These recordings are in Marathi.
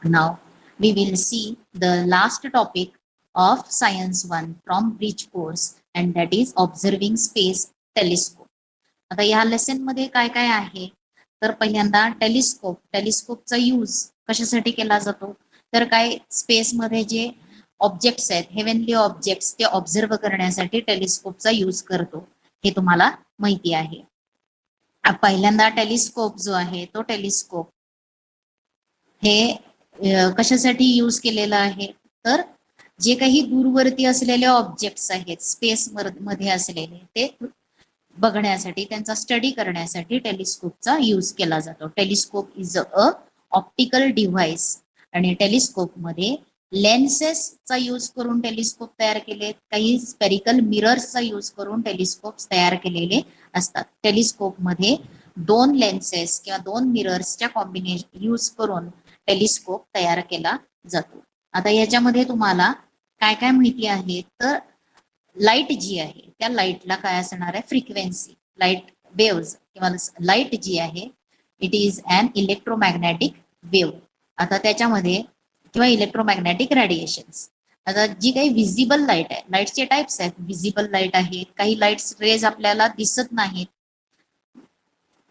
Now we will see the last topic of Science 1 from Bridge course, and that is observing space telescope. आता या लेसन मध्ये काय काय आहे, तर पहिल्यांदा टेलिस्कोपचा यूज कशासाठी केला जातो, तर काय स्पेस मध्ये जे ऑब्जेक्ट्स आहेत, हेव्हनली ऑब्जेक्ट्स, ते ऑब्झर्व करण्यासाठी टेलिस्कोपचा यूज करतो, हे तुम्हाला माहिती आहे. पहिल्यांदा टेलिस्कोप जो आहे, तो टेलिस्कोप हे कशासाठी यूज केलेलं आहे, तर जे काही दूरवर्ती असलेले ऑब्जेक्ट्स आहेत स्पेस मध्ये असलेले, ते बघण्यासाठी, त्यांचा स्टडी करण्यासाठी टेलिस्कोपचा यूज केला जातो. Telescope is a optical device, आणि टेलिस्कोप मध्ये लेन्सेसचा यूज करून टेलिस्कोप तयार केले, काही स्पेरिकल मिरर्सचा यूज करून टेलिस्कोप तयार केलेले असतात. टेलिस्कोप मध्ये दोन लेन्सेस किंवा दोन मिरर्सच्या कॉम्बिनेशन यूज करून टेलिस्कोप तयार केला जातो. आता याच्यामध्ये तुम्हाला काय काय माहिती आहे, तर लाईट जी आहे, त्या लाईटला काय असणार आहे, फ्रिक्वेन्सी, लाईट वेव्ज किंवा लाईट जी आहे, it is an electromagnetic wave. आता त्याच्यामध्ये किंवा इलेक्ट्रोमॅग्नेटिक रेडिएशन्स. आता जी काही व्हिजिबल लाईट आहे, लाईटचे टाइप्स आहेत, व्हिजिबल लाईट आहेत, काही लाईट्स रेज आपल्याला दिसत नाहीत,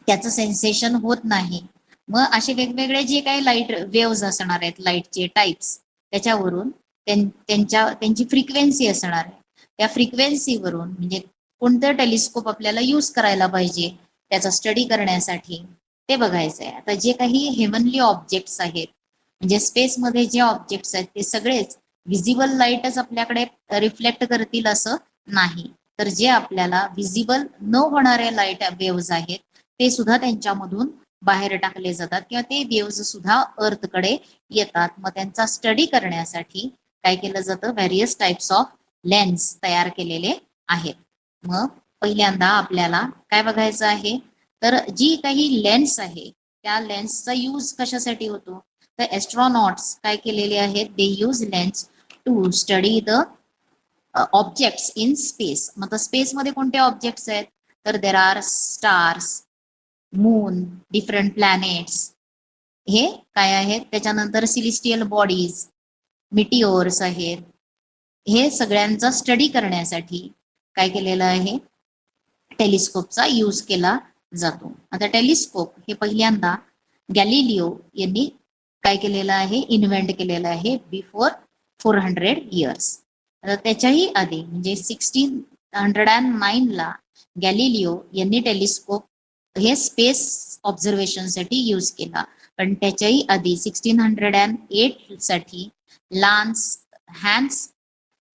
त्याचं सेन्सेशन होत नाही. मग असे वेगवेगळे जे काही लाईट वेव्ज असणार आहेत, लाईटचे टाइप्स, त्याच्यावरून त्यांची फ्रिक्वेन्सी असणार आहे. त्या फ्रिक्वेन्सीवरून म्हणजे कोणतं टेलिस्कोप आपल्याला यूज करायला पाहिजे त्याचा स्टडी करण्यासाठी, ते बघायचं आहे. आता जे काही हेवनली ऑब्जेक्ट्स आहेत, म्हणजे स्पेसमध्ये जे ऑब्जेक्ट्स आहेत, ते सगळेच व्हिजिबल लाईटच आपल्याकडे रिफ्लेक्ट करतील असं नाही, तर जे आपल्याला व्हिजिबल न होणारे लाईट वेव्ज आहेत, ते सुद्धा त्यांच्यामधून बाहेर टाकले जातात, किंवा ते वेव्ज सुद्धा अर्थकडे येतात. मग त्यांचा स्टडी करण्यासाठी काय केलं जातं, व्हेरियस टाइप्स ऑफ लेन्स तयार केलेले आहेत. मग पहिल्यांदा आपल्याला काय बघायचं आहे, तर जी काही लेन्स आहे, त्या लेन्सचा यूज कशासाठी होतो, तर एस्ट्रॉनॉट्स काय केलेले आहेत, they use lens to study the objects in space. मग स्पेस मध्ये कोणते ऑब्जेक्ट्स आहेत, तर there are stars, moon, different planets, हे काय आहेत. त्याच्यानंतर सिलिस्टियल बॉडीज, मिटिओर्स आहेत. हे सगळ्यांचा स्टडी करण्यासाठी काय केलेलं आहे, टेलिस्कोपचा यूज केला जातो. आता टेलिस्कोप हे पहिल्यांदा गॅलिलिओ यांनी काय केलेलं आहे, इन्व्हेंट केलेलं आहे बिफोर 400 इयर्स. आता त्याच्याही आधी म्हणजे 1609 ला गॅलिलिओ यांनी टेलिस्कोप हे स्पेस ऑब्झर्वेशनसाठी यूज केला. पण त्याच्याही आधी 1608 साठी हॅन्स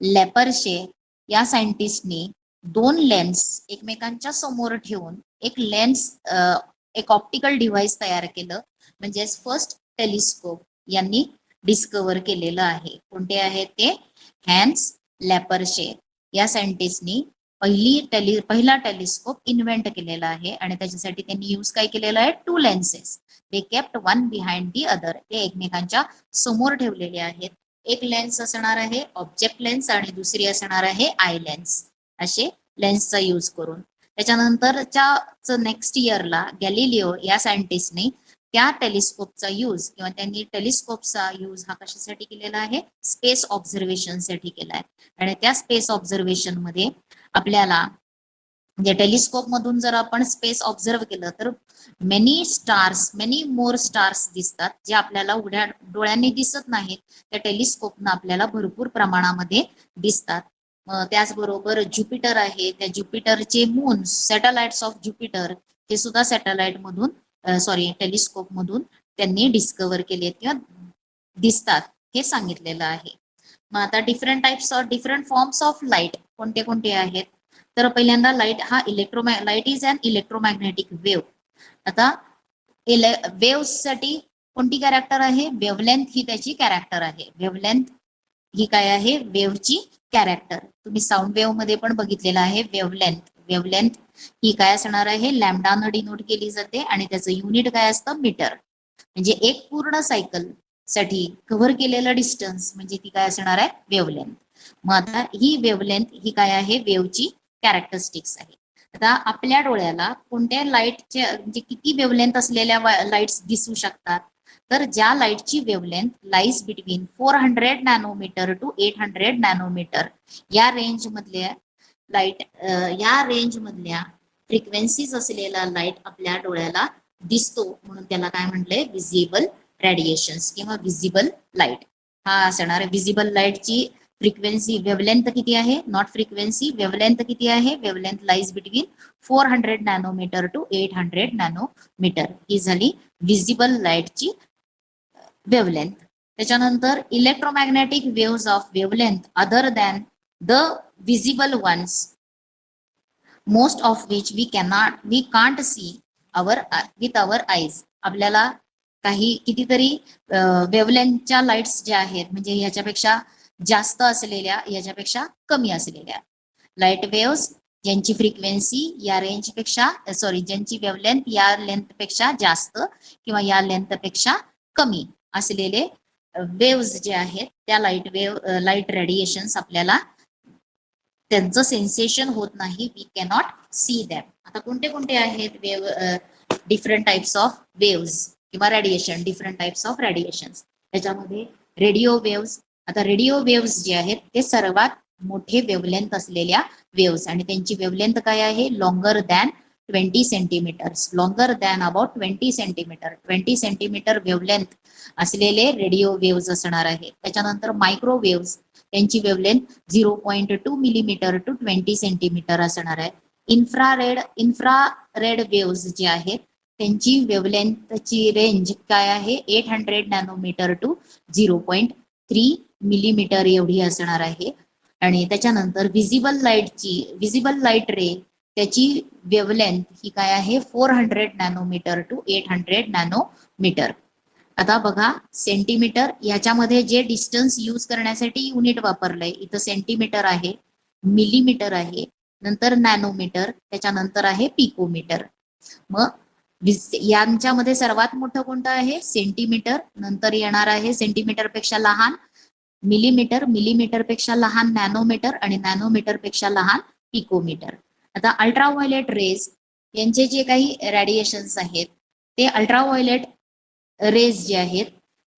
लेपर्शे या सायंटिस्टनी दोन लेन्स एकमेकांच्या समोर ठेवून एक ऑप्टिकल डिव्हाइस तयार केलं, म्हणजे फर्स्ट टेलिस्कोप यांनी डिस्कवर केलेलं आहे. कोणते आहेत ते, हॅन्स लेपर्शे या सायंटिस्टनी पहिला टेलिस्कोप इन्व्हेंट केलेला आहे, आणि त्याच्यासाठी त्यांनी यूज काय केलेलं आहे, two lenses. They kept one behind the other, ते एकमेकांच्या समोर ठेवलेले आहेत. एक लेन्स असणार आहे ऑब्जेक्ट लेन्स, आणि दुसरी असणार आहे आय लेन्स. असे लेन्सचा यूज करून त्याच्यानंतरच्या नेक्स्ट इयरला गॅलिलिओ या सायंटिस्टने त्या टेलिस्कोपचा यूज किंवा त्यांनी टेलिस्कोपचा यूज हा कशासाठी केलेला आहे, स्पेस ऑब्झर्वेशन साठी केला आहे. आणि त्या स्पेस ऑब्झर्वेशन मध्ये आपल्याला म्हणजे टेलिस्कोप मधून जर आपण स्पेस ऑब्झर्व केलं, तर मेनी मोर स्टार्स दिसतात, जे आपल्याला उघड्या डोळ्यांनी दिसत नाहीत, त्या टेलिस्कोपनं आपल्याला भरपूर प्रमाणामध्ये दिसतात. त्याचबरोबर ज्युपिटर आहे, त्या ज्युपिटरचे मून, सॅटेलाइट्स ऑफ ज्युपिटर, ते सुद्धा सॅटेलाइट मधून टेलिस्कोप मधून त्यांनी डिस्कवर केले किंवा दिसतात, हे सांगितलेलं आहे. मग आता डिफरंट फॉर्म्स ऑफ लाईट कोणते कोणते आहेत, तर पहिल्यांदा light is an electromagnetic wave. आता वेव्ह साठी कोणती कॅरेक्टर आहे, वेव्हलेंथ ही त्याची कॅरेक्टर आहे. वेव्हलेंथ ही काय आहे, वेव्हची कॅरेक्टर. तुम्ही साऊंड वेव्ह मध्ये पण बघितलेलं आहे वेव्हलेंथ ही काय असणार आहे, लॅम्डानं डिनोट केली जाते, आणि त्याचं युनिट काय असतं, मीटर. म्हणजे एक पूर्ण सायकल साठी कव्हर केलेलं डिस्टन्स म्हणजे ती काय असणार आहे, वेव्हलेंथ. मग आता ही वेव्हलेंथ ही काय आहे, वेव्हची कॅरेक्टरिस्टिक्स आहे. आता आपल्या डोळ्याला कोणत्या लाईटचे म्हणजे किती वेव्हलेंथ असलेल्या लाईट्स दिसू शकतात, तर ज्या लाईटची wavelength lies between 400 nanometre to 800 nanometre या रेंज मधल्या लाईट, या रेंज मधल्या फ्रिक्वेन्सीज असलेला लाईट आपल्या डोळ्याला दिसतो, म्हणून त्याला काय म्हटलंय, विजिबल रेडिएशन्स किंवा विजिबल लाईट. हा असणार आहे. विजिबल लाईटची फ्रिक्वेन्सी वेव्हलेंथ किती आहे, नॉट फ्रिक्वेन्सी, वेव्हलेंथ किती आहे, wavelength lies between 400 nanometre to 800 nanometre ही झाली विजिबल लाईटची वेव्हलेंथ. त्याच्यानंतर electromagnetic waves of wavelength other than the visible ones, most of which we can't see our with our eyes. आपल्याला काही कितीतरी वेव्हलेंथच्या लाईट्स ज्या आहेत, म्हणजे ह्याच्यापेक्षा जास्त असलेल्या, ह्याच्यापेक्षा कमी असलेल्या लाईट वेव्हज ज्यांची फ्रिक्वेन्सी या रेंज पेक्षा, ज्यांची वेव्हलेंथ या लेंथ पेक्षा जास्त किंवा या लेंथ पेक्षा कमी असलेले वेव्हज जे आहेत, त्या लाईट रेडिएशन्स आपल्याला त्यांचं सेन्सेशन होत नाही, वी कॅनॉट सी दॅम. आता कोणते कोणते आहेत डिफरंट टाइप्स ऑफ वेव्हज किंवा radiation, different types of radiations. त्याच्यामध्ये रेडिओ वेव्हज. आता रेडिओ वेव्हज जे आहेत ते सर्वात मोठे वेव्हलेंथ असलेल्या वेव्हज, आणि त्यांची वेव्हलेंथ काय आहे, longer than 20 centimetres, longer than about 20 centimetre, 20 centimetre wavelength असलेले रेडिओ वेव्हज असणार आहेत. त्याच्यानंतर मायक्रोवेव्हज, त्यांची वेव्हलेंथ 0.2 मिलीमीटर टू 20 सेंटीमीटर असणार आहे. इन्फ्रारेड वेव्हज जे आहेत त्यांची वेव्हलेंथची रेंज काय आहे, 800 नॅनोमीटर टू 0.3 मिलीमीटर एवढी असणार आहे. आणि त्याच्यानंतर विजिबल लाईट रे, त्याची वेव्हलेंथ ही काय आहे, 400 नॅनोमीटर टू 800 नॅनोमीटर. आता बघा, सेंटीमीटर याच्यामध्ये जे डिस्टन्स यूज करण्यासाठी युनिट वापरलंय, इथं सेंटीमीटर आहे, मिलीमीटर आहे, नंतर नॅनोमीटर, त्याच्यानंतर आहे पिकोमीटर. मग यांच्यामध्ये सर्वात मोठं कोणतं आहे, सेंटीमीटर, नंतर येणार आहे सेंटीमीटर पेक्षा लहान मिलीमीटर, मिलीमीटर पेक्षा लहान नॅनोमीटर, आणि नॅनोमीटर पेक्षा लहान पिकोमीटर. आता अल्ट्राव्हायोलेट रेज यांचे जे काही रेडिएशन्स आहेत ते अल्ट्राव्हायोलेट रेज जे आहेत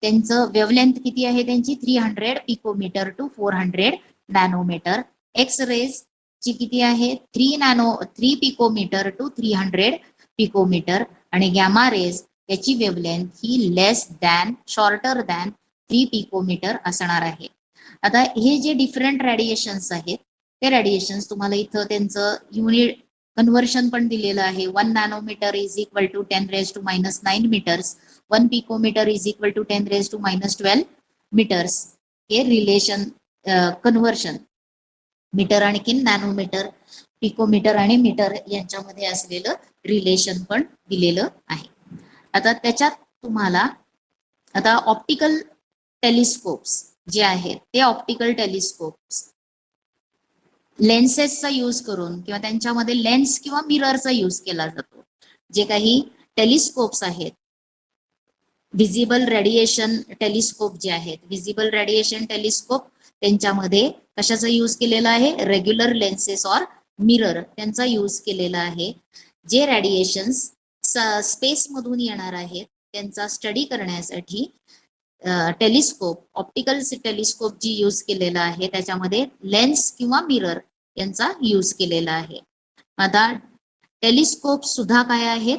त्यांचं वेव्हलेंथ किती आहे, त्यांची 300 picometre to 400 nanometre. X rays ची किती आहे, 3 पिकोमीटर टू 300 पिकोमीटर. आणि गॅमा रेज याची वेव्हलेंथ ही शॉर्टर दॅन 3 पिकोमीटर असणार आहे. आता हे जे डिफरंट रेडिएशन्स आहेत ते रेडिएशन्स तुम्हाला इथं त्यांचं युनिट कन्व्हर्शन पण दिलेलं आहे. 1 nanometre is equal to 10⁻⁹ metres, 1 picometre is equal to 10⁻12 metres. हे रिलेशन कन्व्हर्शन मीटर आणखीन नॅनोमीटर, पिकोमीटर आणि मीटर यांच्यामध्ये असलेलं रिलेशन पण दिलेलं आहे. आता त्याच्यात तुम्हाला आता ऑप्टिकल टेलिस्कोप्स जे आहेत ते ऑप्टिकल टेलिस्कोप्स लेन्सेसचा यूज करून किंवा त्यांच्यामध्ये लेन्स किंवा मिररचा यूज केला जातो. जे काही टेलिस्कोप्स आहेत, विजिबल रेडिएशन टेलिस्कोप जे आहेत, विजिबल रेडिएशन टेलिस्कोप त्यांच्यामध्ये कशाचा यूज केलेला आहे, रेग्युलर लेन्सेस और मिरर त्यांचा यूज केलेला आहे. जे रेडिएशन्स स्पेस मधून येणार आहेत त्यांचा स्टडी करण्यासाठी टेलिस्कोप, ऑप्टिकल टेलिस्कोप जी यूज केलेला आहे त्याच्यामध्ये लेन्स किंवा मिरर यांचा यूज केलेला आहे. आता टेलिस्कोप सुद्धा काय आहेत,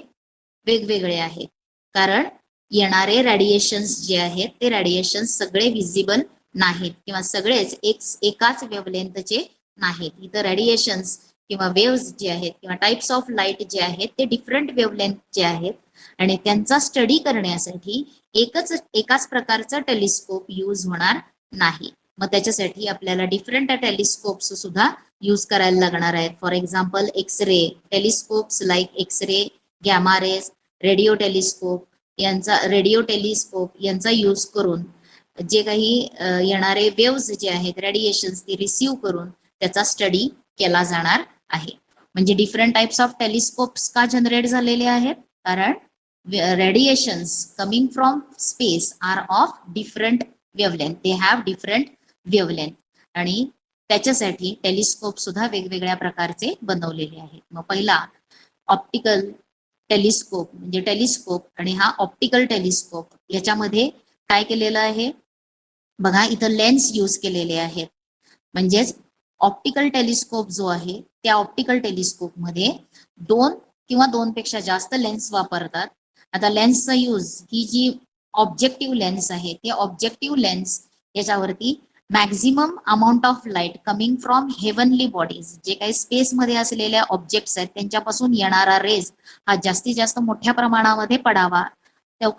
वेगवेगळे आहेत, कारण येणारे रेडिएशन्स जे आहेत ते रेडिएशन्स सगळे विजिबल नाहीत किंवा सगळेच एकाच वेव्हलेंथचे नाहीत. इथं रेडिएशन्स किंवा वेव्हज जे आहेत किंवा टाइप्स ऑफ लाईट जे आहेत ते डिफरंट वेव्हलेंथचे आहेत, आणि त्यांचा स्टडी करण्यासाठी एकाच प्रकारचा टेलिस्कोप यूज होणार नाही. मग त्याच्यासाठी आपल्याला डिफरंट टेलिस्कोप्स सुद्धा यूज करायला लागणार आहेत. For example X-ray telescopes like X-ray, gamma rays, radio telescope यांचा यूज करून जे काही येणारे वेव्हज जे आहेत रेडिएशन्स ते रिसीव्ह करून त्याचा स्टडी केला जाणार आहे. म्हणजे डिफरंट टाइप्स ऑफ टेलिस्कोप्स का जनरेट झालेले आहेत, कारण radiations coming from space are of different wavelength, they have different wavelength, आणि त्याच्यासाठी टेलिस्कोप सुद्धा वेगवेगळ्या प्रकारचे बनवलेले आहेत. मग पहिला ऑप्टिकल टेलिस्कोप म्हणजे टेलिस्कोप आणि हा ऑप्टिकल टेलिस्कोप, याच्यामध्ये काय केलेलं आहे बघा, इथं लेन्स यूज केलेले आहेत. म्हणजेच ऑप्टिकल टेलिस्कोप जो आहे त्या ऑप्टिकल टेलिस्कोप मध्ये 2 किंवा 2 पेक्षा जास्त लेन्स वापरतात. आता लेन्सचा यूज, ही जी ऑब्जेक्टिव्ह लेन्स आहे ते ऑब्जेक्टिव्ह लेन्स याच्यावरती maximum amount of light coming from heavenly bodies, जे काही स्पेस मध्ये असलेल्या ऑब्जेक्ट्स आहेत त्यांच्यापासून येणारा रेज हा जास्तीत जास्त मोठ्या प्रमाणामध्ये पडावा, तो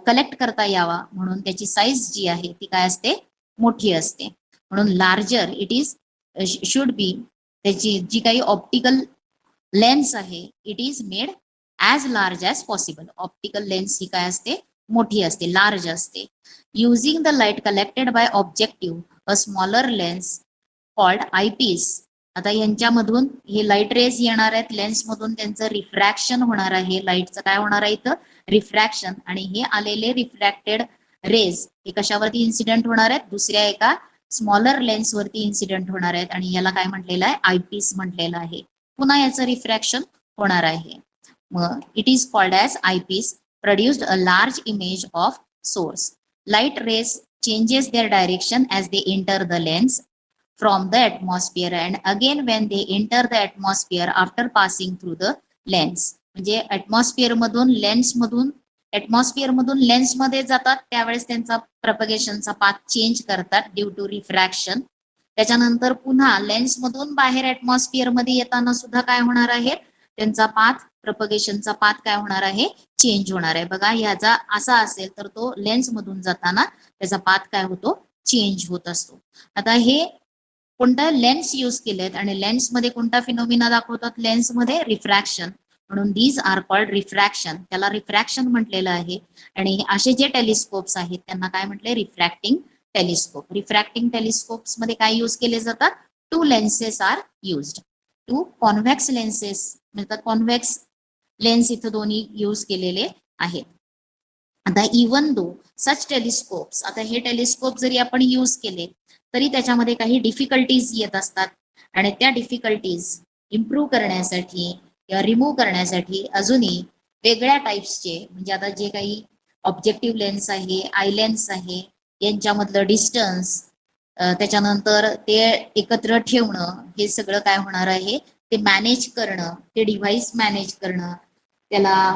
कलेक्ट करता यावा म्हणून त्याची साईज जी आहे ती काय असते, मोठी असते. म्हणून larger it is should be, त्याची जी काही ऑप्टिकल लेन्स आहे it is made as large as possible. Optical lens ही काय असते, मोठी असते, लार्ज असते. Using the light collected by objective a smaller lens called eyepiece. आता यांच्यामधून हे लाईट रेज येणार आहेत लेन्स मधून, त्यांचं रिफ्रॅक्शन होणार आहे, लाईटचं काय होणार आहे इथं, रिफ्रॅक्शन. आणि हे आलेले रिफ्रॅक्टेड रेज हे कशावरती इन्सिडेंट होणार आहेत, दुसऱ्या एका स्मॉलर लेन्स वरती इन्सिडेंट होणार आहेत आणि याला काय म्हटलेलं आहे, आयपीस म्हटलेलं आहे. पुन्हा याचं रिफ्रॅक्शन होणार आहे. मग it is called as eyepiece, produced a large image of source. Light rays changes their direction as they enter the lens from the atmosphere and again when they enter the atmosphere after passing through the lens. म्हणजे ऍटमॉस्फिअर मधून लेन्स मधून, ऍटमॉस्फिअर मधून लेन्स मध्ये जातात त्यावेळेस त्यांचा प्रपगेशनचा पाथ चेंज करतात ड्यू टू रिफ्रॅक्शन. त्याच्यानंतर पुन्हा लेन्स मधून बाहेर ऍटमॉस्फिअर मध्ये येताना सुद्धा काय होणार आहे, त्यांचा पाथ, प्रपगेशनचा पाथ काय होणार आहे, चेंज होणार आहे. बघा ह्याचा असा असेल तर तो लेन्स मधून जाताना त्याचा पाथ काय होतो, चेंज होत असतो. आता हे कोणता लेन्स यूज केलेत आणि लेन्स मध्ये कोणता फिनोमिना दाखवतात, लेन्स मध्ये रिफ्रॅक्शन, म्हणून दीज आर कॉल्ड रिफ्रॅक्शन, त्याला रिफ्रॅक्शन म्हटलेलं आहे. आणि असे जे टेलिस्कोप्स आहेत त्यांना काय म्हटले, रिफ्रॅक्टिंग टेलिस्कोप. रिफ्रॅक्टिंग टेलिस्कोप्स मध्ये काय यूज केले जातात, 2 lenses are used. 2 convex lenses म्हणजे कॉन्व्हेक्स लेन्स इथं दोन्ही यूज केलेले आहेत. आता इवन दो सच टेलिस्कोप्स, आता हे टेलिस्कोप जरी आपण यूज केले तरी त्याच्यामध्ये काही डिफिकल्टीज येत असतात आणि त्या डिफिकल्टीज इम्प्रूव्ह करण्यासाठी किंवा रिमूव्ह करण्यासाठी अजूनही वेगळ्या टाइप्सचे, म्हणजे आता जे काही ऑब्जेक्टिव्ह लेन्स आहे, आय लेन्स आहे, यांच्यामधलं डिस्टन्स, त्याच्यानंतर ते एकत्र ठेवणं, हे सगळं काय होणार आहे, ते मॅनेज करणं, ते डिव्हाइस मॅनेज करणं त्याला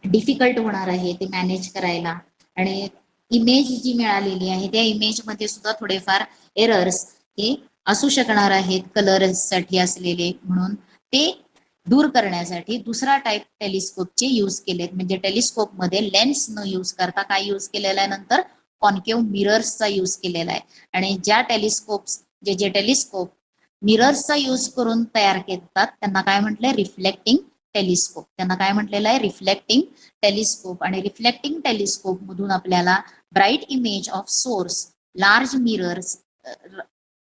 डिफिकल्ट होणार आहे ते मॅनेज करायला. आणि इमेज जी मिळालेली आहे त्या इमेज मध्ये सुद्धा थोडेफार एरर्स हे असू शकणार आहेत कलर साठी असलेले, म्हणून ते दूर करण्यासाठी दुसरा टाइप टेलिस्कोपचे यूज केलेत. म्हणजे टेलिस्कोप मध्ये लेन्स न यूज करता काय यूज केलेला आहे, नंतर कॉन्केव्ह मिरर्सचा यूज केलेला आहे. आणि ज्या टेलिस्कोप्स, जे टेलिस्कोप मिरर्सचा यूज करून तयार केतात त्यांना काय म्हटलंय, रिफ्लेक्टिंग टेलिस्कोप. त्यांना काय म्हटलेलं आहे, रिफ्लेक्टिंग टेलिस्कोप. आणि रिफ्लेक्टिंग टेलिस्कोप मधून आपल्याला bright image of source, large mirrors,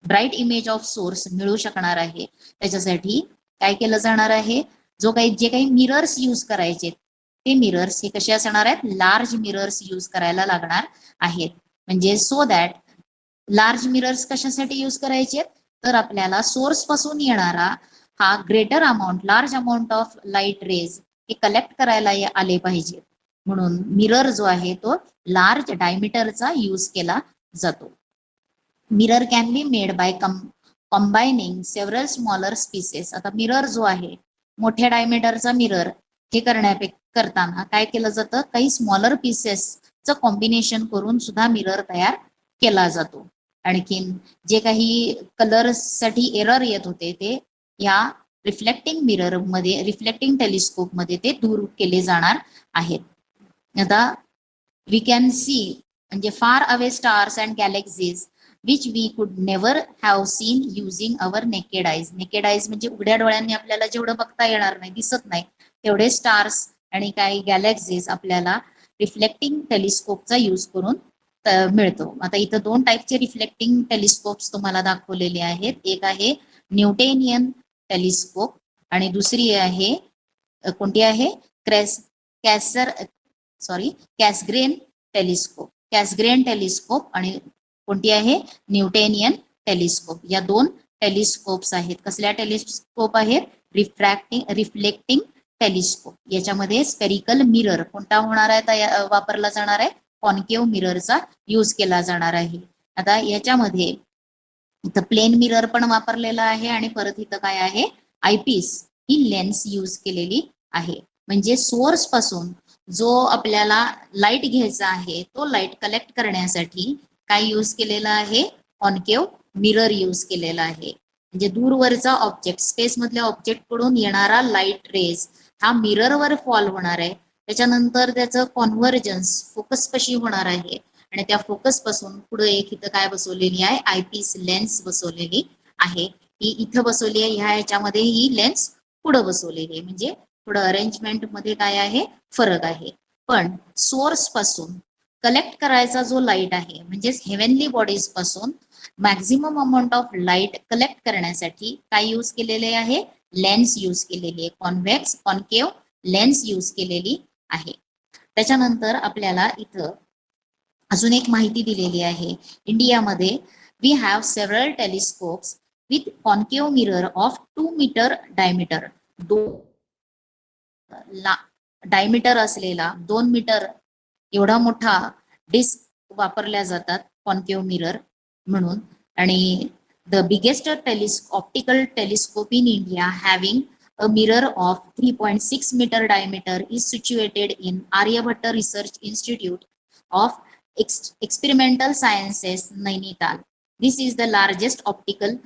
bright image of source मिळू शकणार आहे. त्याच्यासाठी काय केलं जाणार आहे, जे काही मिरर्स यूज करायचे ते मिरर्स हे कसे असणार आहेत, लार्ज मिरर्स यूज करायला लागणार आहेत. म्हणजे सो दॅट लार्ज मिरर्स कशासाठी यूज करायचे, तर आपल्याला सोर्स पासून येणारा हा greater amount, large amount of light rays हे कलेक्ट करायला आले पाहिजे, म्हणून मिरर जो आहे तो लार्ज डायमीटरचा यूज केला जातो. Mirror can be made by combining several smaller pieces. आता मिरर जो आहे, मोठ्या डायमीटरचा मिरर हे करताना काय केलं जातं, काही स्मॉलर पीसेसचं कॉम्बिनेशन करून सुद्धा मिरर तयार केला जातो. आणखीन जे काही कलर साठी एरर येत होते ते या रिफ्लेक्टिंग मिरर मध्ये, रिफ्लेक्टिंग टेलिस्कोप मध्ये ते दूर केले जाणार आहेत. आता वी कॅन सी म्हणजे far away stars and galaxies which we could never have seen using our naked eyes. Naked eyes म्हणजे उघड्या डोळ्यांनी आपल्याला जेवढं बघता येणार नाही, दिसत नाही, तेवढे स्टार्स आणि काही गॅलेक्सीज आपल्याला रिफ्लेक्टिंग टेलिस्कोपचा यूज करून मिळतो. आता इथं 2 टाईपचे रिफ्लेक्टिंग टेलिस्कोप्स तुम्हाला दाखवलेले आहेत. एक आहे न्यूटेनियन टेलिस्कोप आणि दुसरी आहे कोणती आहे, कॅसग्रेन टेलिस्कोप. कॅसग्रेन टेलिस्कोप आणि कोणती आहे, न्यूटेनियन टेलिस्कोप. या 2 टेलिस्कोप्स आहेत. कसल्या टेलिस्कोप आहेत, रिफ्लेक्टिंग टेलिस्कोप. याच्यामध्ये स्पेरिकल मिरर कोणता होणार आहे, वापरला जाणार आहे, कॉन्केव्ह मिररचा यूज केला जाणार आहे. आता याच्यामध्ये इथं प्लेन मिरर पण वापरलेला आहे आणि परत इथं काय आहे, आयपीस ही लेन्स यूज केलेली आहे. म्हणजे सोर्स पासून जो आपल्याला लाईट घ्यायचा आहे तो लाईट कलेक्ट करण्यासाठी काय यूज केलेला आहे, कॉन्केव्ह मिरर यूज केलेला आहे. म्हणजे दूरवरचा ऑब्जेक्ट, स्पेस मधल्या ऑब्जेक्ट कडून येणारा लाईट रेज हा मिररवर फॉल होणार आहे. त्याच्यानंतर त्याचं कॉन्व्हर्जन्स फोकस कशी होणार आहे आणि त्या फोकस पासून पुढे एक इथं काय बसवलेली आहे, आयपीस लेन्स बसवलेली आहे. ही इथं बसवली आहे, ह्या ह्याच्यामध्ये ही लेन्स पुढे बसवलेली आहे. म्हणजे थोडं अरेंजमेंट मध्ये काय आहे, फरक आहे. पण सोर्स पासून कलेक्ट करायचा जो लाईट आहे, म्हणजेच हेव्हनली बॉडीज पासून maximum amount of light collect करण्यासाठी काय यूज केलेले आहे, लेन्स यूज केलेली आहे. कॉन्व्हेक्स कॉन्केव्ह लेन्स यूज केलेली आहे. त्याच्यानंतर आपल्याला इथं अजून एक माहिती दिलेली आहे. इंडियामध्ये we have several telescopes with concave mirror of 2 metre diameter. Diameter असलेला 2 मीटर एवढा मोठा डिस्क वापरल्या जातात कॉन्केव्ह मिरर म्हणून. आणि the biggest optical telescope in India having a mirror of 3.6 meter diameter is situated in Aryabhatta Research Institute of Experimental Sciences, Nainital. This is the largest optical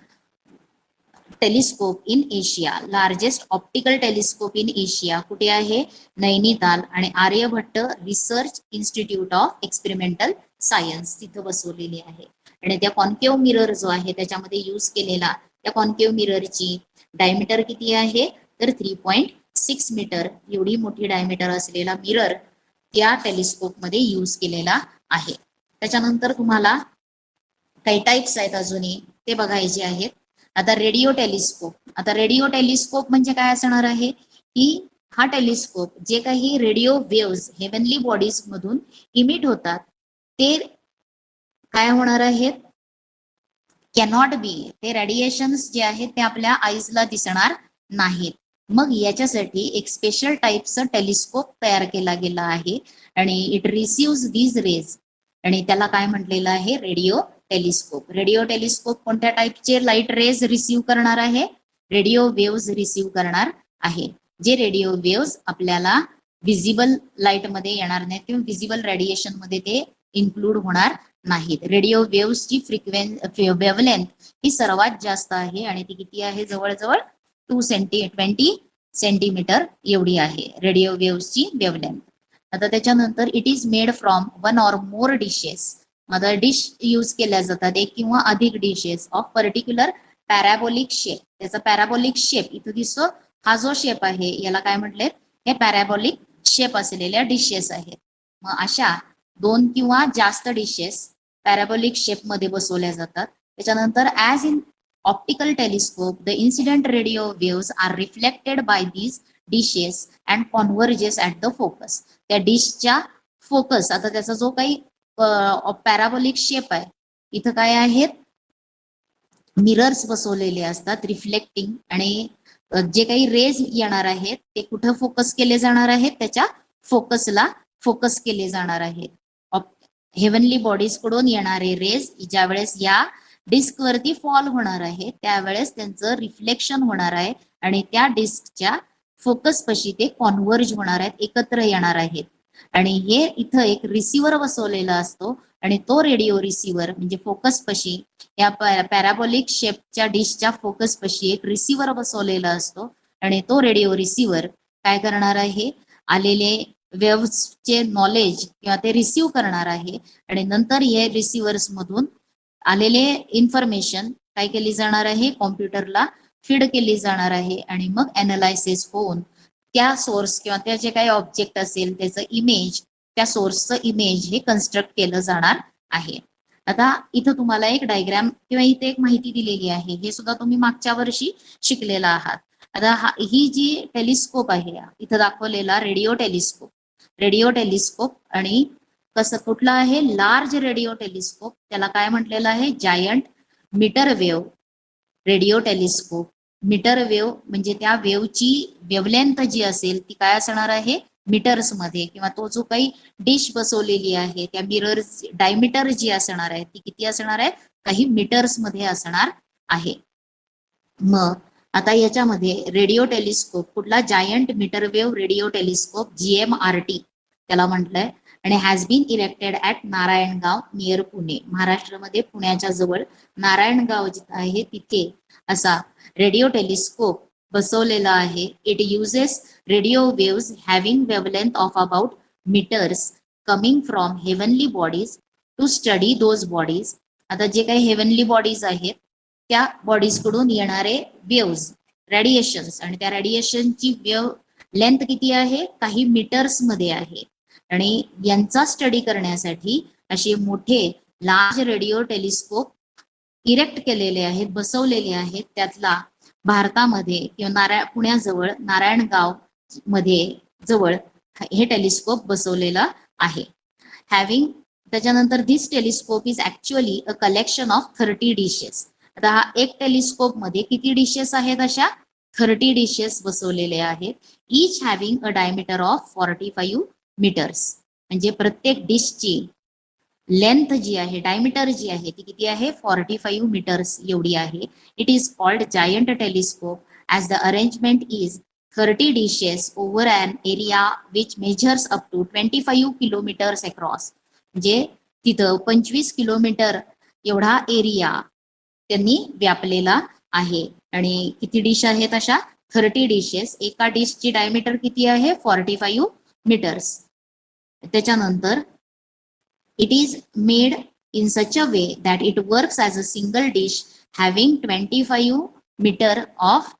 telescope in Asia. Largest optical telescope in Asia कुठे आहे, नैनिताल आणि Aryabhatta research institute of experimental science तिथं बसवलेली आहे. आणि त्या कॉन्केव्ह मिरर जो आहे त्याच्यामध्ये यूज केलेला त्या कॉन्केव्ह मिररची डायमीटर किती आहे, तर 3.6 मीटर एवढी मोठी डायमीटर असलेला मिरर त्या टेलिस्कोप मध्ये यूज केलेला आहे. त्याच्यानंतर तुम्हाला काही टाइप्स आहेत अजूनही ते बघायचे आहेत. आता रेडिओ टेलिस्कोप. आता रेडिओ टेलिस्कोप म्हणजे काय असणार आहे, की हा टेलिस्कोप जे काही रेडिओ वेव्स हेव्हनली बॉडीज मधून इमिट होतात ते काय होणार आहेत, कॅनॉट बी, ते रेडिएशन्स जे आहेत ते आपल्या आईजला दिसणार नाहीत. मग याच्यासाठी एक स्पेशल टाईपचं टेलिस्कोप तयार केला गेला आहे आणि इट रिसिव्ह दीज रेज आणि त्याला काय म्हटलेलं आहे, रेडिओ टेलिस्कोप. रेडिओ टेलिस्कोप कोणत्या टाईपचे लाईट रेज रिसिव्ह करणार आहे, रेडिओ वेव्स रिसिव्ह करणार आहे. जे रेडिओ वेव्स आपल्याला विजिबल लाईट मध्ये येणार नाही किंवा विजिबल रेडिएशन मध्ये ते इन्क्लूड होणार नाहीत. रेडिओ वेव्सची वेव्हलेंथ ही सर्वात जास्त आहे आणि ती किती आहे, जवळजवळ 20 सेंटीमीटर एवढी आहे रेडिओ वेव्सची वेव्हलेंथ. आता त्याच्यानंतर it is made from 1 or more dishes. आता डिश यूज केल्या जातात एक किंवा अधिक dishes of particular parabolic shape. त्याचा पॅराबोलिक शेप इथं दिसतो, हा जो शेप आहे याला काय म्हटले, हे पॅराबोलिक शेप असलेल्या डिशेस आहेत. मग अशा 2 किंवा जास्त डिशेस पॅराबोलिक शेप मध्ये बसवल्या जातात. त्याच्यानंतर as in optical telescope the incident radio waves are reflected by these dishes and converges at the focus. त्या डिशच्या फोकस, आता त्याचा जो काही पॅराबोलिक शेप आहे इथं काय आहेत, मिरर्स बसवलेले असतात रिफ्लेक्टिंग आणि जे काही रेज येणार आहेत ते कुठं फोकस केले जाणार आहेत, त्याच्या फोकसला फोकस केले जाणार आहेत. हेव्हनली बॉडीज कडून येणारे रेज ज्यावेळेस या डिस्क वरती फॉल होणार आहे त्यावेळेस त्यांचं रिफ्लेक्शन होणार आहे आणि त्या डिस्कच्या फोकस पशी ते कॉन्व्हर्ज होणार आहेत, एकत्र येणार आहेत. आणि हे इथं एक रिसिव्हर बसवलेला असतो आणि तो रेडिओ रिसिव्हर म्हणजे फोकस पशी या पॅराबोलिक शेपच्या डिशच्या फोकस पशी एक रिसिव्हर बसवलेला असतो आणि तो रेडिओ रिसिव्हर काय करणार आहे, आलेले वेव्हचे नॉलेज किंवा ते रिसिव्ह करणार आहे आणि नंतर हे रिसिव्हर्स मधून आलेले इन्फॉर्मेशन काय केली जाणार आहे, कॉम्प्युटरला फीड केली जाणार आहे आणि मग अनालायसिस होऊन त्या सोर्स किंवा त्या जे काही ऑब्जेक्ट असेल त्याचं इमेज, त्या सोर्सचं इमेज हे कन्स्ट्रक्ट केलं जाणार आहे. आता इथं तुम्हाला एक डायग्राम किंवा इथे एक माहिती दिलेली आहे, हे सुद्धा तुम्ही मागच्या वर्षी शिकलेला आहात. आता ही जी टेलिस्कोप आहे इथं दाखवलेला रेडिओ टेलिस्कोप, रेडिओ टेलिस्कोप आणि कसं कुठला आहे, लार्ज रेडिओ टेलिस्कोप, त्याला काय म्हटलेलं आहे, giant metre wave radio telescope. Metre wave म्हणजे त्या वेव्हची वेव्हलेंथ जी असेल ती काय असणार आहे, मीटर्स मध्ये, किंवा तो जो काही डिश बसवलेली आहे त्या मिरर डायमीटर जी असणार आहे ती किती असणार आहे, काही मीटर्स मध्ये असणार आहे. मग आता याच्यामध्ये रेडिओ टेलिस्कोप कुठला, giant metre wave radio telescope GMRT त्याला म्हटलंय, आणि has been erected at Narayangaon near Pune, महाराष्ट्रामध्ये पुण्याच्या जवळ नारायणगाव आहे तिथे असा रेडिओ टेलिस्कोप बसवलेला आहे. It uses radio waves having wavelength of about metres coming from heavenly bodies to study those bodies. आता जे काही हेवनली बॉडीज आहेत त्या बॉडीज कडून येणारे वेव्स, रेडिएशन्स, आणि त्या रेडिएशनची वेव्ह लेंथ किती आहे, काही मीटर्स मध्ये आहे. आणि यांचा स्टडी करण्यासाठी असे मोठे लार्ज रेडिओ टेलिस्कोप इरेक्ट केलेले आहेत, बसवलेले आहेत. त्यातला भारतामध्ये किंवा पुण्याजवळ नारायणगाव मध्ये जवळ हे टेलिस्कोप बसवलेला आहे. हॅव्हिंग त्याच्यानंतर this telescope is actually a collection of 30 dishes. आता हा एक टेलिस्कोप मध्ये किती डिशेस आहेत, अशा 30 डिशेस बसवलेले आहेत. Each having a diameter of 45 metres, म्हणजे प्रत्येक डिशची लेंथ जी आहे, डायमीटर जी आहे ती किती आहे, 45 मीटर्स एवढी आहे. It is called giant telescope as the arrangement is 30 dishes over an area which measures up to 25 kilometers across. म्हणजे तिथं 25 किलोमीटर एवढा एरिया त्यांनी व्यापलेला आहे. आणि किती डिश आहेत अशा, 30 डिशेस. एका डिशची डायमीटर किती आहे, 45 मीटर्स. त्याच्यानंतर it is made in such a way that it works as a single dish having 25 meter of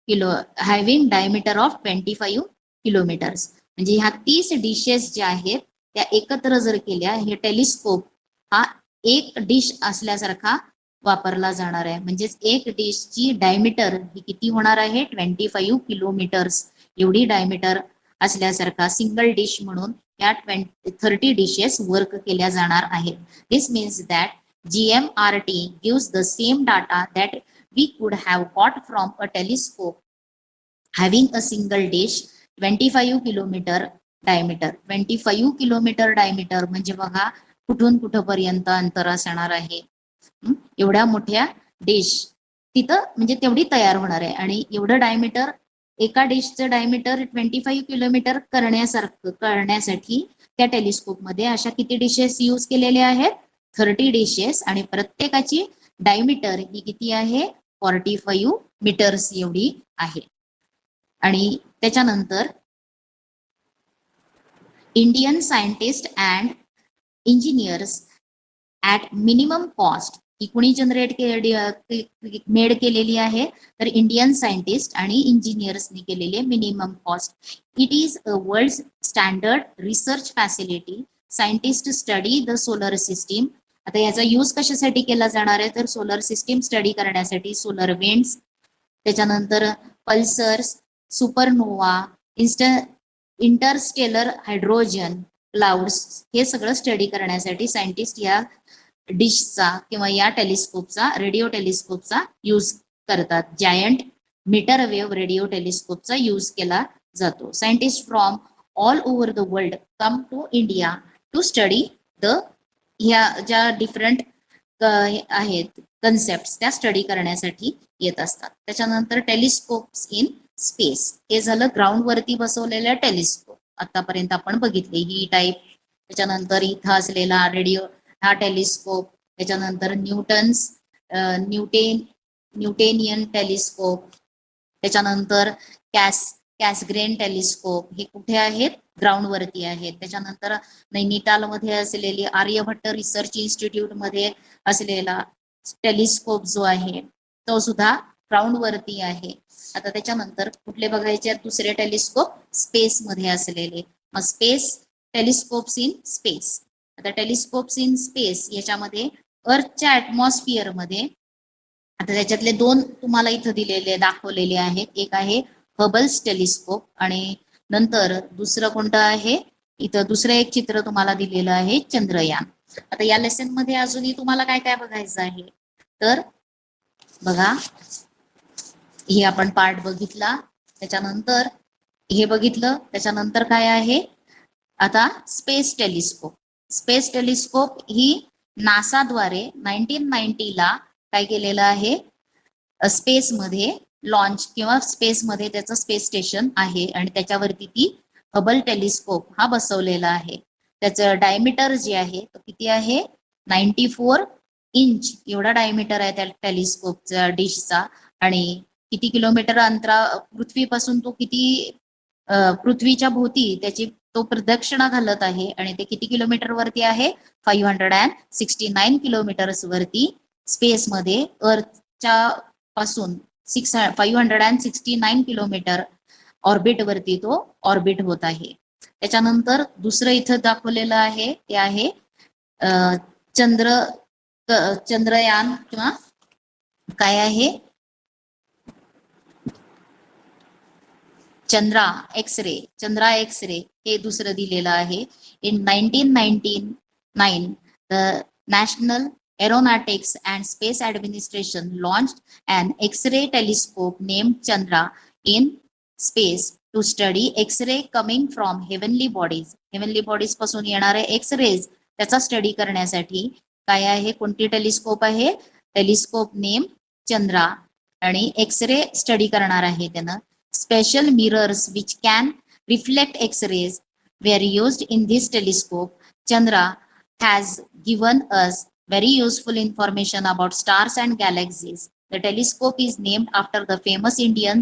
kilo, having diameter of 25 kilometres. म्हणजे ह्या 30 डिशेस ज्या आहेत त्या एकत्र जर केल्या, हे टेलिस्कोप हा एक डिश असल्यासारखा वापरला जाणार आहे. म्हणजेच एक डिशची डायमीटर ही किती होणार आहे, 25 किलोमीटर्स एवढी डायमीटर असल्यासारखा सिंगल डिश म्हणून या 30 डिशेस वर्क केल्या जाणार आहेत. This means that GMRT gives the same data that we could have got from a telescope having a single dish 25 kilometre diameter. 25 kilometre diameter म्हणजे बघा कुठून कुठपर्यंत अंतर असणार आहे. एवढ्या मोठ्या डिश तिथं म्हणजे तेवढी तयार होणार आहे. आणि एवढं डायमीटर, एका डिशचं डायमीटर 25 किलोमीटर करण्यासाठी त्या टेलिस्कोप मध्ये अशा किती डिशेस यूज केलेल्या आहेत, 30 डिशेस. आणि प्रत्येकाची डायमीटर ही किती आहे, 45 मीटर्स एवढी आहे. आणि त्याच्यानंतर Indian scientist and engineers at minimum cost ही कुणी जनरेट मेड केलेली आहे, तर इंडियन सायंटिस्ट आणि इंजिनियर्सनी केलेली आहे minimum cost. It is a world standard research facility. Scientist study the solar system. आता याचा यूज कशासाठी केला जाणार आहे, तर सोलर सिस्टीम स्टडी करण्यासाठी. सोलर विंड्स, त्याच्यानंतर pulsars, supernova, interstellar hydrogen clouds, हे सगळं स्टडी करण्यासाठी सायंटिस्ट या डिशचा किंवा या टेलिस्कोपचा, रेडिओ टेलिस्कोपचा यूज करतात. जायंट मीटर वेव्ह रेडिओ टेलिस्कोपचा यूज केला जातो. Scientist from all over the world come to India to study the, ह्या ज्या डिफरंट आहेत कन्सेप्ट त्या स्टडी करण्यासाठी येत असतात. त्याच्यानंतर टेलिस्कोप्स इन स्पेस, हे झालं ग्राउंड वरती बसवलेल्या टेलिस्कोप. आतापर्यंत आपण बघितले ही टाईप. त्याच्यानंतर इथं असलेला रेडिओ हा टेलिस्कोप. त्याच्यानंतर न्यूटेनियन टेलिस्कोप. त्याच्यानंतर कॅसग्रेन टेलिस्कोप, हे कुठे आहेत, ग्राउंड वरती आहेत. त्याच्यानंतर नैनिताल मध्ये असलेली आर्यभट्ट रिसर्च इन्स्टिट्यूट मध्ये असलेला टेलिस्कोप जो आहे तो सुद्धा ग्राउंड वरती आहे. आता त्याच्यानंतर कुठले बघायचे, दुसरे टेलिस्कोप स्पेस मध्ये असलेले. मग स्पेस टेलिस्कोप्स इन स्पेस. आता टेलिस्कोप्स इन स्पेस याच्यामध्ये अर्थच्या ऍटमॉस्फिअर मध्ये, आता त्याच्यातले दोन तुम्हाला इथं दिलेले दाखवलेले आहेत. एक आहे हबल्स टेलिस्कोप आणि नंतर दुसरं कोणतं आहे, इथं दुसरं एक चित्र तुम्हाला दिलेलं आहे चंद्रयान. आता या लेसन मध्ये अजूनही तुम्हाला काय काय बघायचं आहे, तर बघा हे आपण पार्ट बघितला. त्याच्यानंतर हे बघितलं. त्याच्यानंतर काय आहे आता स्पेस टेलिस्कोप. स्पेस टेलिस्कोप ही नासाद्वारे 1990 ला काय केलेलं आहे, स्पेसमध्ये लॉन्च किंवा स्पेसमध्ये त्याचं स्पेस स्टेशन आहे आणि त्याच्यावरती ती हबल टेलिस्कोप हा बसवलेला आहे. त्याचं डायमीटर जे आहे तो किती आहे, 94 इंच एवढा डायमीटर आहे त्या टेलिस्कोपचा डिशचा. आणि किती किलोमीटर अंतरा पृथ्वीपासून तो किती पृथ्वीच्या भोवती त्याची तो प्रदक्षिणा घालत आहे आणि ते किती किलोमीटर वरती आहे, 569 किलोमीटर्स वरती स्पेसमध्ये अर्थच्या पासून 569 किलोमीटर ऑर्बिट वरती तो ऑर्बिट होत आहे. त्याच्यानंतर दुसरं इथं दाखवलेलं आहे ते आहे चंद्रयान किंवा काय आहे, चंद्रा एक्स रे हे दुसरं दिलेलं आहे. In 1999 the national aeronautics and space administration launched an X-ray telescope named Chandra in space to study X-ray coming from heavenly bodies. Heavenly bodies पासून येणारे एक्स-रेज त्याचा स्टडी करण्यासाठी काय आहे, कोणती टेलिस्कोप आहे, टेलिस्कोप नेम चंद्रा. आणि एक्स-रे स्टडी करणार आहे त्यानं. Special mirrors which can reflect X-rays were used in this telescope. Chandra has given us very useful information about stars and galaxies. The telescope is named after the famous Indian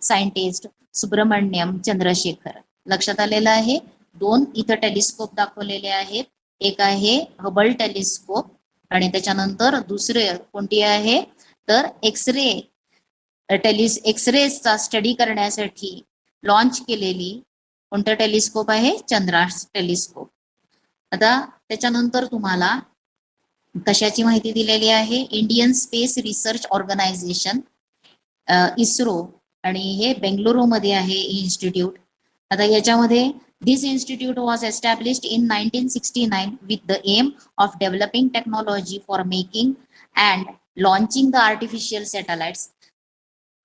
scientist Subramaniam Chandrasekhar. लक्षात आलेलं आहे. दोन इथं टेलिस्कोप दाखवलेले आहेत. एक आहे हबल टेलिस्कोप आणि त्याच्यानंतर दुसरे कोणती आहे तर एक्सरेचा स्टडी करण्यासाठी लॉन्च केलेली कोणतं टेलिस्कोप आहे, चंद्रा टेलिस्कोप. आता त्याच्यानंतर तुम्हाला कशाची माहिती दिलेली आहे, Indian space research organisation ISRO आणि हे बेंगलुरू मध्ये आहे इन्स्टिट्यूट. आता याच्यामध्ये this institute was established in 1969 with the aim of developing technology for making and launching the artificial satellites.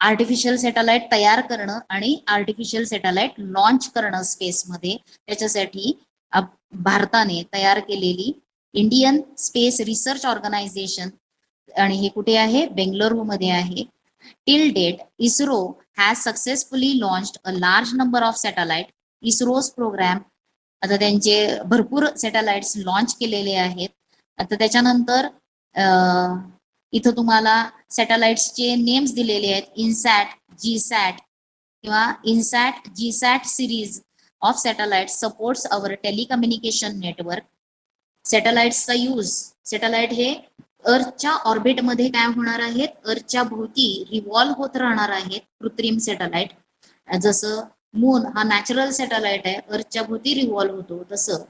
Artificial satellite तयार करणं आणि आर्टिफिशियल सॅटेलाइट लॉन्च करणं स्पेसमध्ये, त्याच्यासाठी भारताने तयार केलेली इंडियन स्पेस रिसर्च ऑर्गनायझेशन आणि हे कुठे आहे, बेंगलुरू मध्ये आहे. Till date ISRO has successfully launched a large number of satellite. ISRO's programme आता त्यांचे भरपूर सॅटेलाइट्स लॉन्च केलेले आहेत. आता त्याच्यानंतर इथं तुम्हाला सॅटेलाइट्सचे नेम्स दिलेले आहेत, इनसॅट, जीसॅट किंवा INSAT GSAT series of satellite supports our telecommunication network. सॅटेलाइट्सचा यूज, सॅटेलाइट हे अर्थच्या ऑर्बिटमध्ये काय होणार आहेत, अर्थच्या भोवती रिव्हॉल्व होत राहणार आहेत कृत्रिम सॅटेलाइट. जसं मून हा नॅचरल सॅटेलाइट आहे, अर्थच्या भोवती रिव्हॉल्व होतो, तसं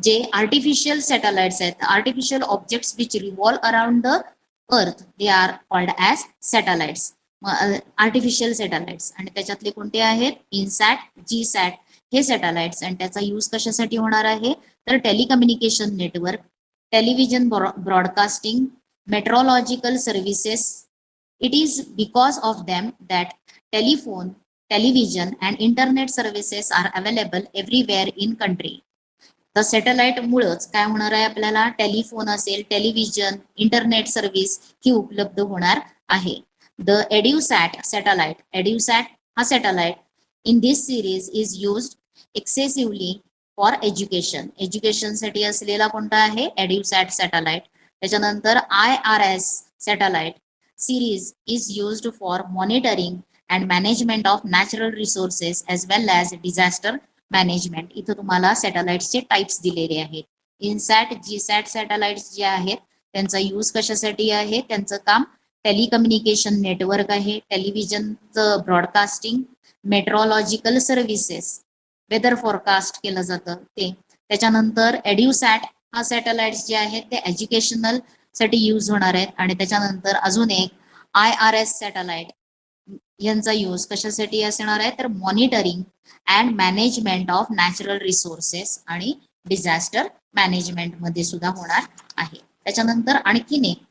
जे आर्टिफिशियल सॅटेलाइट्स आहेत, artificial objects which revolve around the earth, they are called as satellites, artificial satellites. आणि त्याच्यातले कोणते आहेत, इनसॅट, जीसॅट हे सॅटेलाइट्स. आणि त्याचा यूज कशासाठी होणार आहे तर telecommunication network, television broadcasting, meteorological services. It is because of them that telephone, television and internet services are available everywhere in country. तर सॅटेलाइट मुळेच काय होणार आहे, आपल्याला टेलिफोन असेल, टेलिव्हिजन, इंटरनेट सर्व्हिस ही उपलब्ध होणार आहे. द एड्युसॅट सॅटेलाइट, एड्युसॅट हा satellite in this series is used excessively for education. एज्युकेशनसाठी असलेला कोणता आहे, एड्युसॅट सॅटेलाइट. त्याच्यानंतर IRS satellite series is used for monitoring and management of natural resources as well as disaster management. इथं तुम्हाला सॅटेलाइट्सचे टाइप्स दिलेले आहेत. इनसॅट, जीसॅट सॅटेलाइट्स जे आहेत त्यांचा यूज कशासाठी आहे, त्यांचं काम टेलिकम्युनिकेशन नेटवर्क आहे, टेलिव्हिजनचं broadcasting, meteorological services, weather forecast केलं जातं ते. त्याच्यानंतर एड्युसॅट हा सॅटेलाइट्स जे आहेत ते एज्युकेशनल साठी यूज होणार आहेत. आणि त्याच्यानंतर अजून एक IRS सॅटेलाइट यांचा यूज कशासाठी असणार आहे तर monitoring and management of natural resources आणि डिझास्टर मॅनेजमेंट मध्ये सुद्धा होणार आहे. त्याच्यानंतर आणखीन एक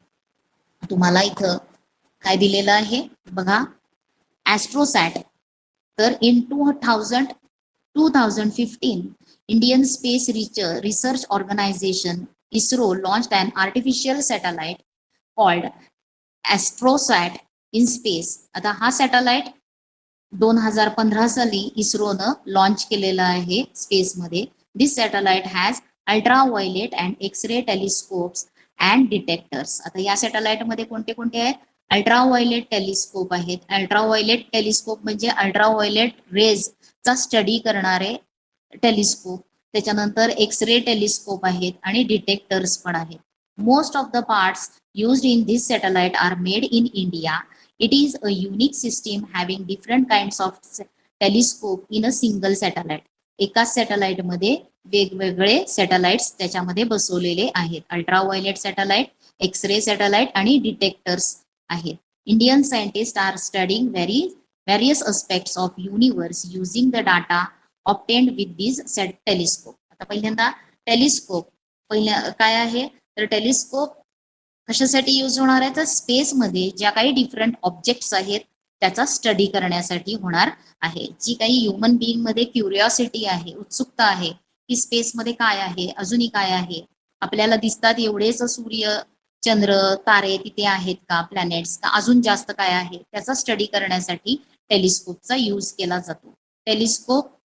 तुम्हाला इथं काय दिलेलं आहे बघा, ॲस्ट्रोसॅट. तर in 2015 Indian Space Research Organization ISRO launched an artificial satellite called AstroSat in space. आता हा सॅटेलाइट 2015 साली इस्रोनं लॉन्च केलेला आहे स्पेसमध्ये. This satellite has ultraviolet and X-ray telescopes and detectors. आता या सॅटेलाइट मध्ये कोणते कोणते आहेत? अल्ट्राव्हायोलेट टेलिस्कोप आहेत. अल्ट्राव्हायोलेट टेलिस्कोप म्हणजे अल्ट्राव्हायोलेट रेज चा स्टडी करणारे टेलिस्कोप. त्याच्यानंतर एक्स-रे टेलिस्कोप आहेत आणि डिटेक्टर्स पण आहेत. Most of the parts used in this satellite are made in India. It is a unique system having different kinds of telescope in a single satellite. एकाच सॅटेलाइट मध्ये वेगवेगळे सॅटेलाइट्स त्याच्यामध्ये बसवलेले आहेत. अल्ट्राव्हायोलेट सॅटेलाइट, एक्स-रे सॅटेलाइट आणि डिटेक्टर्स आहेत. Indian scientist are studying various aspects of universe using the data obtained with these telescope. आता पहिल्यांदा टेलिस्कोप काय आहे? तर टेलिस्कोप कशासाठी यूज होणार आहे? तर स्पेसमध्ये ज्या काही डिफरंट ऑब्जेक्ट्स आहेत त्याचा स्टडी करण्यासाठी होणार आहे. जी काही ह्युमन बिईंग मध्ये क्युरिओसिटी आहे, उत्सुकता आहे की स्पेसमध्ये काय आहे, अजूनही काय आहे, आपल्याला दिसतात एवढेच सूर्य, चंद्र, तारे तिथे आहेत का, प्लॅनेट्स का, अजून जास्त काय आहे, त्याचा स्टडी करण्यासाठी टेलिस्कोपचा यूज केला जातो. टेलिस्कोप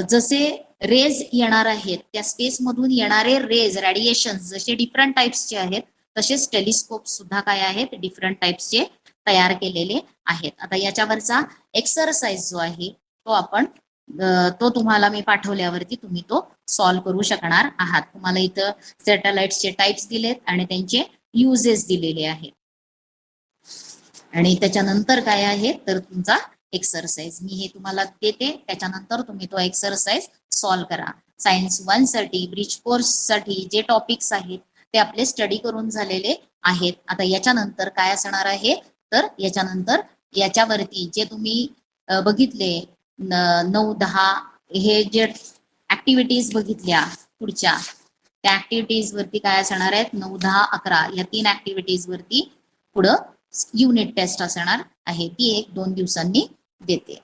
जसे रेज येणार आहेत, त्या स्पेसमधून येणारे रेज, रेडिएशन जसे डिफरंट टाइप्सचे आहेत तसेच टेलिस्कोप सुद्धा काय आहेत? डिफरंट टाइप्सचे तयार केलेले आहेत. आता याच्यावरचा एक्सरसाइज जो आहे तो तुम्हाला मी पाठवल्यावरती तुम्ही तो सॉल्व्ह करू शकणार आहात. तुम्हाला इथं सॅटेलाइट्सचे टाइप्स दिलेत आणि त्यांचे युजेस दिलेले आहेत. आणि त्याच्यानंतर काय आहे तर तुमचा एक्सरसाइज मी हे तुम्हाला देते, त्याच्यानंतर तुम्ही तो एक्सरसाइज सॉल्व्ह करा. सायन्स 1 साठी, ब्रिज कोर्स साठी जे टॉपिक्स आहेत ते आपले स्टडी करून झालेले आहेत. आता याच्यानंतर काय असणार आहे तर याच्यावरती जे तुम्ही बघितले 9-10 हे जे ऍक्टिव्हिटीज बघितल्या पुढच्या, त्या ऍक्टिव्हिटीज वरती काय असणार आहेत? 9, 10, 11 या 3 ऍक्टिव्हिटीज वरती पुढं युनिट टेस्ट असणार आहे. ती 1-2 दिवसांनी देते.